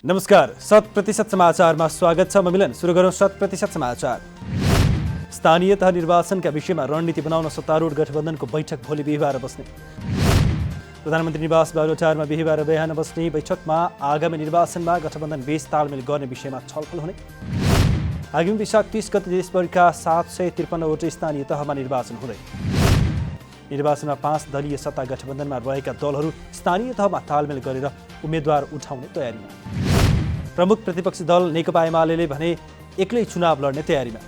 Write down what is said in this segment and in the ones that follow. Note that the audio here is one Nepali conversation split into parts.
नमस्कार, 100% समाचारमा स्वागत छ। म मिलन। सुरु गरौँ 100% समाचार। स्थानीय तह निर्वाचनका विषयमा रणनीति बनाउन सत्तारूढ गठबन्धनको बैठक भोलि बिहीबार बस्ने। प्रधानमन्त्री निवास बालुटारमा बिहीबार बिहान बस्ने बैठकमा आगामी निर्वाचनमा गठबन्धन बीच तालमेल गर्ने विषयमा छलफल हुने। आगामी वैशाख 30 गते देशभरिका 753वटा स्थानीय तहमा निर्वाचन हुँदै। निर्वाचनमा 5 दलीय सत्ता गठबन्धनमा रहेका दलहरू स्थानीय तहमा तालमेल गरेर उम्मेद्वार उठाउने तयारीमा। प्रमुख प्रतिपक्षी दल नेकपा एमाले भने एक्लै चुनाव लड्ने तयारीमा।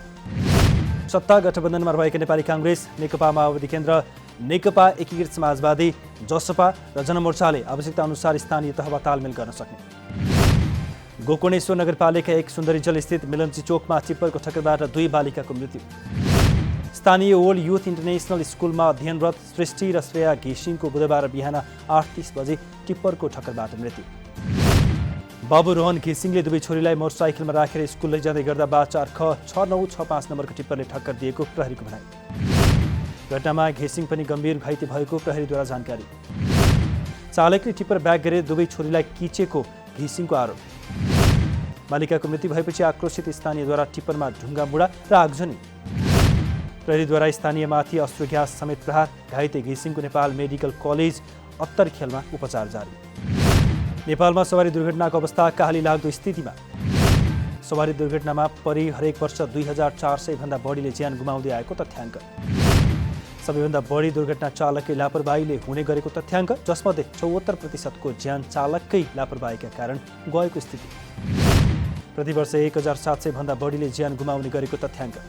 सत्ता गठबन्धनमा रहेका नेपाली काङ्ग्रेस, नेकपा माओवादी केन्द्र, नेकपा एकीकृत समाजवादी, जसपा र जनमोर्चाले आवश्यकता अनुसार स्थानीय तहमा तालमेल गर्न सक्ने। गोकर्णेश्वर नगरपालिका 1 सुन्दरीजल स्थित मिलनची चोकमा टिप्परको ठक्करबाट 2 बालिकाको मृत्यु। स्थानीय ओल्ड युथ इन्टरनेसनल स्कुलमा अध्ययनरत सृष्टि र श्रेया घिसिङको बुधबार बिहान 8:30 बजे टिप्परको ठक्करबाट मृत्यु। बाबु रोहन घिसिङले दुवै छोरीलाई मोटरसाइकलमा राखेर स्कुल लैजाँदै गर्दा बाचार ख 6965 नम्बरको टिप्परले ठक्कर दिएको प्रहरीको भनाइ। घटनामा घिसिङ पनि गम्भीर घाइते भएको प्रहरीद्वारा जानकारी। चालकले टिप्पर ब्याक गरेर दुवै छोरीलाई किचेको घिसिङको आरोप। बालिकाको मृत्यु भएपछि आक्रोशित स्थानीयद्वारा टिप्परमा ढुङ्गा मुढा र आगजनी। प्रहरीद्वारा स्थानीयमाथि अश्रु ग्यास समेत प्रहार। घाइते घिसिङको नेपाल मेडिकल कलेज अत्तरखेलमा उपचार जारी। नेपालमा सवारी दुर्घटनाको अवस्था काहली लाग्दो स्थितिमा। सवारी दुर्घटनामा परि हरेक वर्ष 2400 भन्दा बढीले ज्यान गुमाउँदै आएको तथ्याङ्क। सबैभन्दा बढी दुर्घटना चालककै लापरवाहीले हुने गरेको तथ्याङ्क, जसमध्ये 74% ज्यान चालककै लापरवाहीका कारण गएको स्थिति। प्रतिवर्ष 1700 भन्दा बढीले ज्यान गुमाउने गरेको तथ्याङ्क।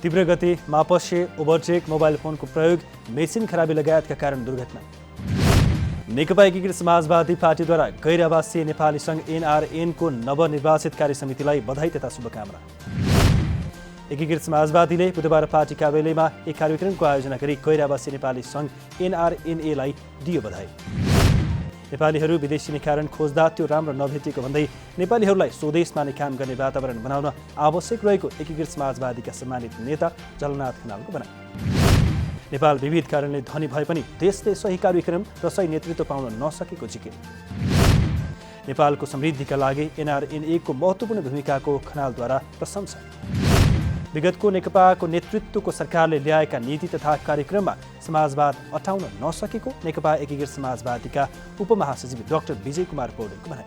तीव्र गति, मापस्ये, ओभरटेक, मोबाइल फोनको प्रयोग, मेसिन खराबी लगायतका कारण दुर्घटना। नेकपा एकीकृत समाजवादी पार्टीद्वारा गैर आवासीय नेपाली सङ्घ NRN को नवनिर्वाचित कार्य समितिलाई बधाई तथा शुभकामना। एकीकृत समाजवादीले बुधबार पार्टी कार्यालयमा एक कार्यक्रमको आयोजना गरी गैर आवासीय नेपाली सङ्घ NRNA-लाई दियो बधाई। नेपालीहरू विदेशी निकारण खोज्दा त्यो राम्रो नभेटिएको भन्दै नेपालीहरूलाई स्वदेशमा नै काम गर्ने वातावरण बनाउन आवश्यक रहेको एकीकृत समाजवादीका सम्मानित नेता जलनाथ खनालको भनाइ। नेपाल विविध कारणले धनी भए पनि देशले सही कार्यक्रम र सही नेतृत्व पाउन नसकेको जिकिर। नेपालको समृद्धिका लागि NRNA को महत्त्वपूर्ण भूमिकाको खनालद्वारा प्रशंसा। विगतको नेकपाको नेतृत्वको सरकारले ल्याएका नीति तथा कार्यक्रममा समाजवाद अटाउन नसकेको नेकपा एकीकृत समाजवादीका उपमहासचिव डाक्टर विजय कुमार पौडेलको भनाइ।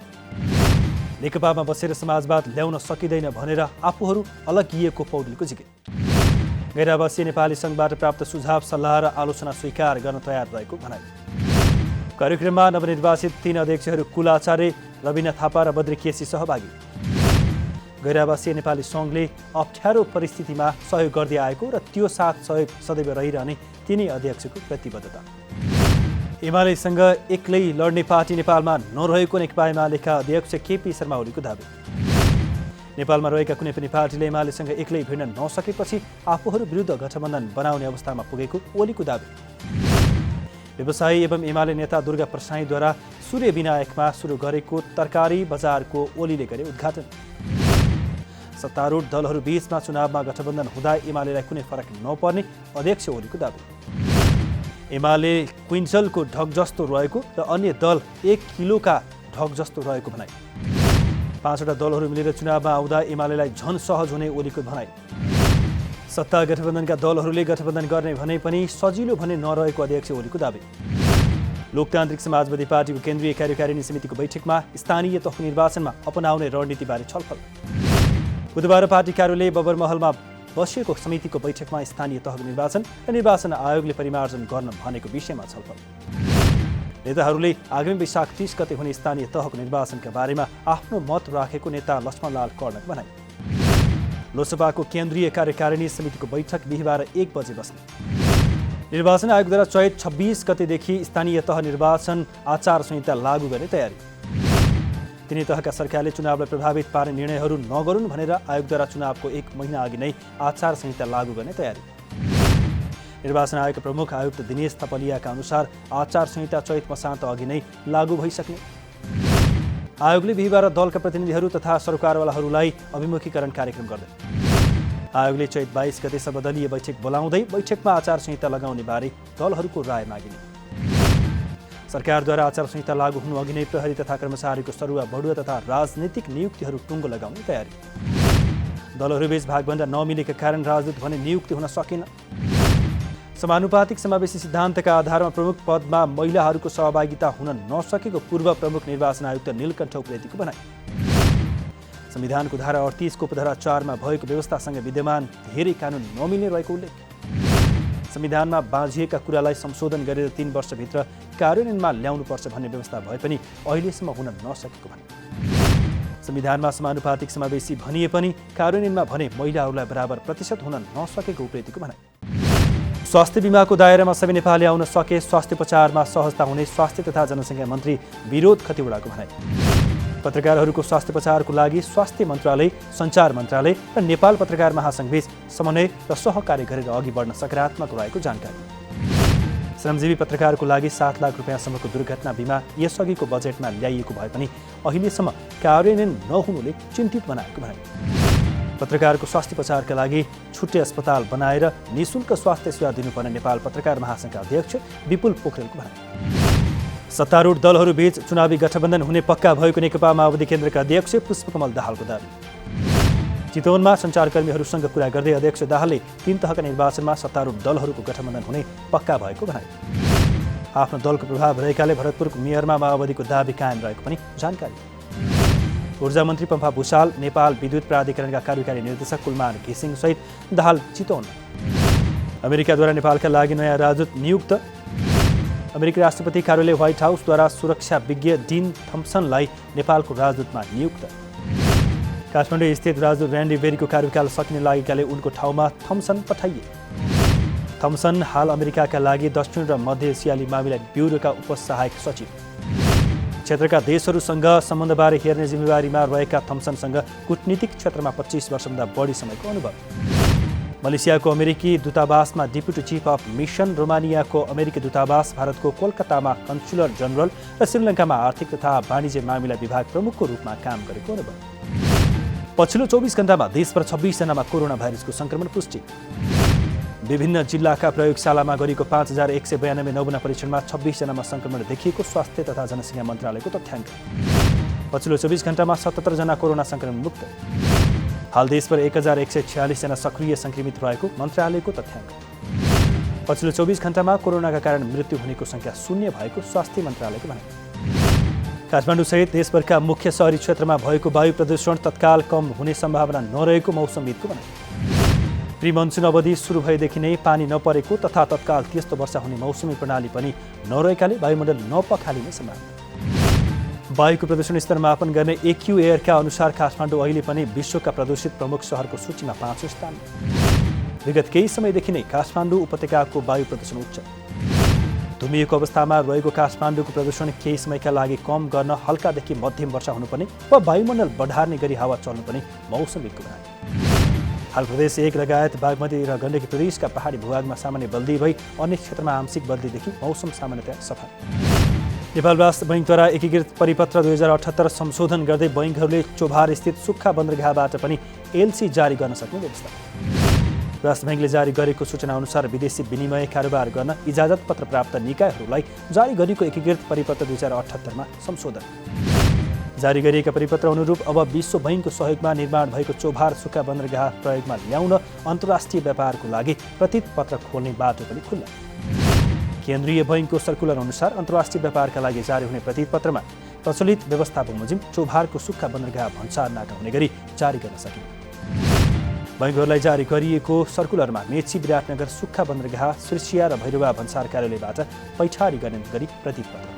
नेकपामा बसेर समाजवाद ल्याउन सकिँदैन भनेर आफूहरू अलगिएको पौडेलको जिकिर। गैर आवासीय नेपाली सङ्घबाट प्राप्त सुझाव, सल्लाह र आलोचना स्वीकार गर्न तयार रहेको भनाइ। कार्यक्रममा नवनिर्वाचित 3 अध्यक्षहरू कुल आचार्य, रविना थापा र बद्री केसी सहभागी। गैर आवासीय नेपाली सङ्घले अप्ठ्यारो परिस्थितिमा सहयोग गर्दै आएको र त्यो साथ सहयोग सदैव रहिरहने तिनै अध्यक्षको प्रतिबद्धता। एमालेसँग एक्लै लड्ने पार्टी नेपालमा नरहेको नेकपा एमालेका अध्यक्ष KP शर्मा ओलीको दाबी। नेपालमा रहेका कुनै पनि पार्टीले एमालेसँग एक्लै भिड्न नसकेपछि आफूहरू विरुद्ध गठबन्धन बनाउने अवस्थामा पुगेको ओलीको दाबी। व्यवसायी एवं एमाले नेता दुर्गा प्रसाईद्वारा सूर्य विनायकमा सुरु गरेको तरकारी बजारको ओलीले गरे उद्घाटन। सत्तारूढ दलहरू बीचमा चुनावमा गठबन्धन हुँदा एमालेलाई कुनै फरक नपर्ने अध्यक्ष ओलीको दाबी। एमाले क्विन्टलको ढग जस्तो रहेको र अन्य दल 1 किलोका ढग जस्तो रहेको भनाइ। 5वटा दलहरू मिलेर चुनावमा आउँदा एमालेलाई झन सहज हुने ओलीको भनाइ। सत्ता गठबन्धनका दलहरूले गठबन्धन गर्ने भने पनि सजिलो भने नरहेको अध्यक्ष ओलीको दाबी। लोकतान्त्रिक समाजवादी पार्टीको केन्द्रीय कार्यकारिणी समितिको बैठकमा स्थानीय तह निर्वाचनमा अपनाउने रणनीतिबारे छलफल। बुधबार पार्टी कार्यालय बबरमहलमा बसेको समितिको बैठकमा स्थानीय तह निर्वाचन र निर्वाचन आयोगले परिमार्जन गर्न भनेको विषयमा छलफल। नेताहरूले आगामी वैशाख 30 गते हुने स्थानीय तहको निर्वाचनका बारेमा आफ्नो मत राखेको नेता लक्ष्मणलाल कर्णको भनाइ। लोकसभाको केन्द्रीय कार्यकारिणी समितिको बैठक बिहीबार 1 बजे बस्ने। निर्वाचन आयोगद्वारा चैत 26 गतेदेखि स्थानीय तह निर्वाचन आचार संहिता लागू गर्ने तयारी। तिनै तहका सरकारले चुनावलाई प्रभावित पार्ने निर्णयहरू नगरून् भनेर आयोगद्वारा चुनावको 1 महिना अघि नै आचार संहिता लागू गर्ने तयारी। निर्वाचन आयोगका प्रमुख आयुक्त दिनेश थपलियाका अनुसार आचार संहिता चैत मसान्त अघि नै लागू भइसक्ने। आयोगले बिहीबार दलका प्रतिनिधिहरू तथा सरकारवालाहरूलाई अभिमुखीकरण कार्यक्रम गर्दै। आयोगले चैत 22 गते सर्वदलीय बैठक बोलाउँदै बैठकमा आचार संहिता लगाउने बारे दलहरूको राय मागिने। सरकारद्वारा आचार संहिता लागू हुनु अघि नै प्रहरी तथा कर्मचारीको सरुवा बढुवा तथा राजनीतिक नियुक्तिहरू टुङ्गो लगाउने तयारी। दलहरूबीच भागभण्डा नमिलेका कारण राजदूत भने नियुक्ति हुन सकेन। समानुपातिक समावेशी सिद्धान्तका आधारमा प्रमुख पदमा महिलाहरूको सहभागिता हुन नसकेको पूर्व प्रमुख निर्वाचन आयुक्त नीलकण्ठ उप्रेतीको भनाइ। संविधानको धारा 38 को उपधारा 4 मा भएको व्यवस्थासँग विद्यमान धेरै कानुन नमिल्ने रहेको उल्लेख। संविधानमा बाँझिएका कुरालाई संशोधन गरेर 3 वर्षभित्र कार्यान्वयनमा ल्याउनुपर्छ भन्ने व्यवस्था भए पनि अहिलेसम्म हुन नसकेको भनाइ। संविधानमा समानुपातिक समावेशी भनिए पनि कार्यान्वयनमा भने महिलाहरूलाई बराबर प्रतिशत हुन नसकेको उप्रेतीको भनाइ। स्वास्थ्य बीमाको दायरामा सबै नेपाली आउन सके स्वास्थ्योपचारमा सहजता हुने स्वास्थ्य तथा जनसङ्ख्या मन्त्री विरोध खतिवडाको भनाइ। पत्रकारहरूको स्वास्थ्योपचारको लागि स्वास्थ्य मन्त्रालय, सञ्चार मन्त्रालय र नेपाल पत्रकार महासङ्घबीच समन्वय र सहकार्य गरेर अघि बढ्न सकारात्मक रहेको जानकारी। श्रमजीवी पत्रकारको लागि 7 लाख रुपियाँसम्मको दुर्घटना बिमा यसअघिको बजेटमा ल्याइएको भए पनि अहिलेसम्म कार्यान्वयन नहुनुले चिन्तित बनाएको भनाइ। पत्रकारको स्वास्थ्योपचारका लागि छुट्टै अस्पताल बनाएर निःशुल्क स्वास्थ्य सेवा दिनुपर्ने नेपाल पत्रकार महासङ्घका अध्यक्ष विपुल पोखरेलको भनाइ। सत्तारूढ दलहरूबीच चुनावी गठबन्धन हुने पक्का भएको नेकपा माओवादी केन्द्रका अध्यक्ष पुष्पकमल दाहालको दाबी। चितवनमा सञ्चारकर्मीहरूसँग कुरा गर्दै अध्यक्ष दाहालले 3 तहका निर्वाचनमा सत्तारूढ दलहरूको गठबन्धन हुने पक्का भएको भनाइ। आफ्नो दलको प्रभाव रहेकाले भरतपुरको मेयरमा माओवादीको दाबी कायम रहेको पनि जानकारी। ऊर्जा मन्त्री पम्फा भूषाल, नेपाल विद्युत प्राधिकरणका कार्यकारी निर्देशक कुलमान घिसिङ सहित दाहाल चितवन। अमेरिकाद्वारा नेपालका लागि नयाँ राजदूत नियुक्त। अमेरिकी राष्ट्रपति कार्यालय व्हाइट हाउसद्वारा सुरक्षा विज्ञ डिन थम्पसनलाई नेपालको राजदूतमा नियुक्त। काठमाडौँ स्थित राजदूत र्यान्डी बेरीको कार्यकाल सकिने लागेकाले उनको ठाउँमा थम्पसन पठाइए। थम्पसन हाल अमेरिकाका लागि दक्षिण र मध्य एसियाली मामिला ब्युरोका उपसहायक सचिव। क्षेत्रका देशहरूसँग सम्बन्धबारे हेर्ने जिम्मेवारीमा रहेका थम्पसनसँग कूटनीतिक क्षेत्रमा 25 वर्षभन्दा बढी समयको अनुभव। मलेसियाको अमेरिकी दूतावासमा डिप्युटी चिफ अफ मिसन, रोमानियाको अमेरिकी दूतावास, भारतको कोलकातामा कन्सुलर जनरल र श्रीलङ्कामा आर्थिक तथा वाणिज्य मामिला विभाग प्रमुखको रूपमा काम गरेको अनुभव। पछिल्लो 24 घण्टामा देशभर 26 जनामा कोरोना भाइरसको संक्रमण पुष्टि। विभिन्न जिल्लाका प्रयोगशालामा गरिएको 5192 नमुना परीक्षणमा 26 जनामा संक्रमण देखिएको स्वास्थ्य तथा जनसङ्ख्या मन्त्रालयको तथ्याङ्क। पछिल्लो 24 घण्टामा 77 जना कोरोना संक्रमण मुक्त। हाल देशभर 1146 जना सक्रिय संक्रमित रहेको मन्त्रालयको तथ्याङ्क। पछिल्लो 24 घण्टामा कोरोनाका कारण मृत्यु हुनेको संख्या 0 भएको स्वास्थ्य मन्त्रालयको भनाइ। काठमाडौँसहित देशभरका मुख्य शहरी क्षेत्रमा भएको वायु प्रदूषण तत्काल कम हुने सम्भावना नरहेको मौसमविदको भनाइ। प्री मनसुन अवधि सुरु भएदेखि नै पानी नपरेको तथा तत्काल त्यस्तो वर्षा हुने मौसमी प्रणाली पनि नरहेकाले वायुमण्डल नपखालिने सम्भावना। वायुको प्रदूषण स्तर मापन गर्ने एक्यु एयरका अनुसार काठमाडौँ अहिले पनि विश्वका प्रदूषित प्रमुख सहरको सूचीमा 5औं स्थान। विगत केही समयदेखि नै काठमाडौँ उपत्यकाको वायु प्रदूषण उच्च। धुमिएको अवस्थामा रहेको काठमाडौँको प्रदूषण केही समयका लागि कम गर्न हल्कादेखि मध्यम वर्षा हुनुपर्ने वा वायुमण्डल बढार्ने गरी हावा चल्नुपर्ने मौसमविदको भनाइ। हाल प्रदेश 1 लगायत बागमती र गण्डकी प्रदेशका पहाडी भूभागमा सामान्य बल्दी भई अन्य क्षेत्रमा आंशिक बल्दीदेखि मौसम सामान्यतया सफा। नेपाल राष्ट्र बैंकद्वारा एकीकृत परिपत्र 2078 संशोधन गर्दै बैंकहरूले चोभार स्थित सुक्खा बन्दरगाहबाट पनि एलसी जारी गर्न सक्ने व्यवस्था। राष्ट्र बैंकले जारी गरेको सूचना अनुसार विदेशी विनिमय कारोबार गर्न इजाजत पत्र प्राप्त निकायहरूलाई जारी गरिएको एकीकृत परिपत्र 2078 मा संशोधन। जारी गरिएका परिपत्र अनुरूप अब विश्व बैंकको सहयोगमा निर्माण भएको चोभार सुक्खा बन्दरगाह प्रयोगमा ल्याउन अन्तर्राष्ट्रिय व्यापारको लागि प्रतीत पत्र खोल्ने बाटो पनि खुल्ला। केन्द्रीय बैंकको सर्कुलर अनुसार अन्तर्राष्ट्रिय व्यापारका लागि जारी हुने प्रतीत पत्रमा प्रचलित व्यवस्था बमोजिम चोभारको सुक्खा बन्दरगाह भन्सार नाका हुने गरी जारी गर्न सकिने। बैंकहरूलाई जारी गरिएको सर्कुलरमा मेची, विराटनगर सुक्खा बन्दरगाह, सिर्सिया र भैरवा भन्सार कार्यालयबाट पैठारी गर्ने गरी प्रतीत पत्र।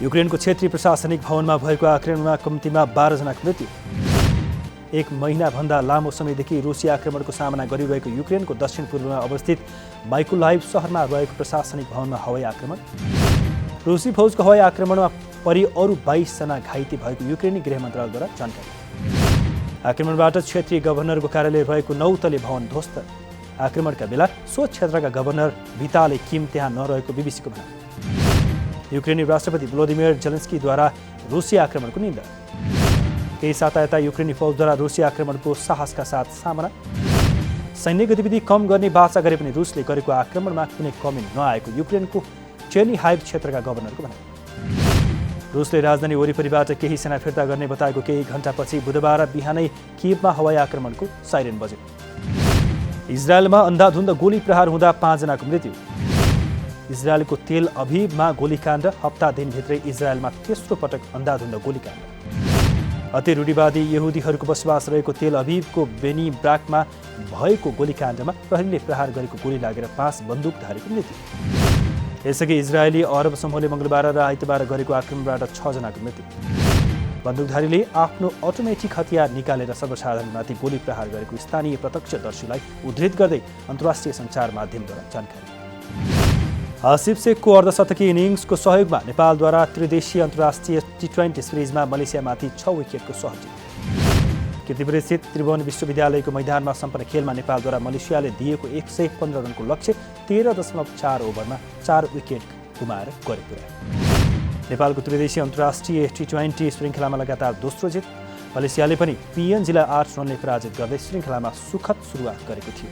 युक्रेनको क्षेत्रीय प्रशासनिक भवनमा भएको आक्रमणमा कम्तीमा 12 जनाको मृत्यु। 1 महिनाभन्दा लामो समयदेखि रुसी आक्रमणको सामना गरिरहेको युक्रेनको दक्षिण पूर्वमा अवस्थित माइकोलाइभ शहरमा रहेको प्रशासनिक भवनमा हवाई आक्रमण। रुसी फौजको हवाई आक्रमणमा परि अरू 22 जना घाइते भएको युक्रेनी गृह मन्त्रालयद्वारा जानकारी। आक्रमणबाट क्षेत्रीय गभर्नरको कार्यालय रहेको 9 तले भवन ध्वस्त। आक्रमणका बेला सो क्षेत्रका गभर्नर भिताले किम त्यहाँ नरहेको बीबीसीको भनाइ। युक्रेनी राष्ट्रपति भ्लोदिमिर जेलेन्स्कीद्वारा रुसी आक्रमणको निन्दा। केही साता यता युक्रेनी फौजद्वारा रुसी आक्रमणको साहसका साथ सामना। सैन्य गतिविधि कम गर्ने बाचा गरे पनि रुसले गरेको आक्रमणमा कुनै कमी नआएको युक्रेनको चेर्निहाइभ क्षेत्रका गभर्नरको भनाइ। रुसले राजधानी वरिपरिबाट केही सेना फिर्ता गर्ने बताएको केही घण्टापछि बुधबार बिहानै कियवमा हवाई आक्रमणको साइरेन बज्यो। इजरायलमा अन्धाधुन्द गोली प्रहार हुँदा 5 जनाको मृत्यु। इजरायलको तेल अभिभमा गोलीकाण्ड, हप्ता दिनभित्रै इजरायलमा तेस्रो पटक अन्धाधुन्द गोलीकाण्ड। अति रूढिवादी यहुदीहरूको बसोबास रहेको तेल अभिभको बेनी ब्राकमा भएको गोलीकाण्डमा प्रहरीले प्रहार गरेको गोली लागेर 5 बन्दुकधारीको मृत्यु। यसअघि इजरायली अरब समूहले मङ्गलबार र आइतबार गरेको आक्रमणबाट 6 जनाको मृत्यु। बन्दुकधारीले आफ्नो अटोमेटिक हतियार निकालेर सर्वसाधारणमाथि गोली प्रहार गरेको स्थानीय प्रत्यक्षदर्शीलाई उद्धृत गर्दै अन्तर्राष्ट्रिय सञ्चार माध्यमद्वारा जानकारी। आसिफ शेखको अर्धशतकी इनिङ्सको सहयोगमा नेपालद्वारा त्रिदेशीय अन्तर्राष्ट्रिय T20 सिरिजमा मलेसियामाथि 6 विकेटको सहज जित। कीर्तिपुरस्थित त्रिभुवन विश्वविद्यालयको मैदानमा सम्पन्न खेलमा नेपालद्वारा मलेसियाले दिएको 115 रनको लक्ष्य 13.4 ओभरमा 4 विकेट गुमाएर गरे पुर्यायो। नेपालको त्रिदेशीय अन्तर्राष्ट्रिय T20 श्रृङ्खलामा लगातार दोस्रो जित। मलेसियाले पनि PNGलाई 8 रनले पराजित गर्दै श्रृङ्खलामा सुखद सुरुवात गरेको थियो।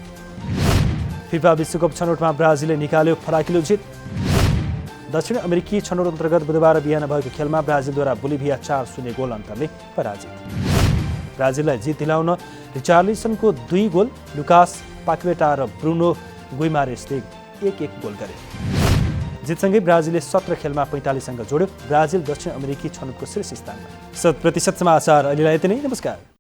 फिफा विश्वकप छनौटमा ब्राजिलले निकाल्यो फराकिलो जित। दक्षिण अमेरिकी छनौट अन्तर्गत बुधबार बिहान भएको खेलमा ब्राजिलद्वारा बोलिभिया 4-0 गोल अन्तरले पराजित। ब्राजिललाई जित दिलाउन रिचार्लिसनको 2 गोल, लुकास पाक्वेटा र ब्रुनो गुइमारेसले 1-1 गोल गरे। जितसँगै ब्राजिलले 17 खेलमा 45 अङ्क जोड्यो। ब्राजिल दक्षिण अमेरिकी छनौटको शीर्ष स्थानमा। 100% समाचार अहिलेलाई यति नै। नमस्कार।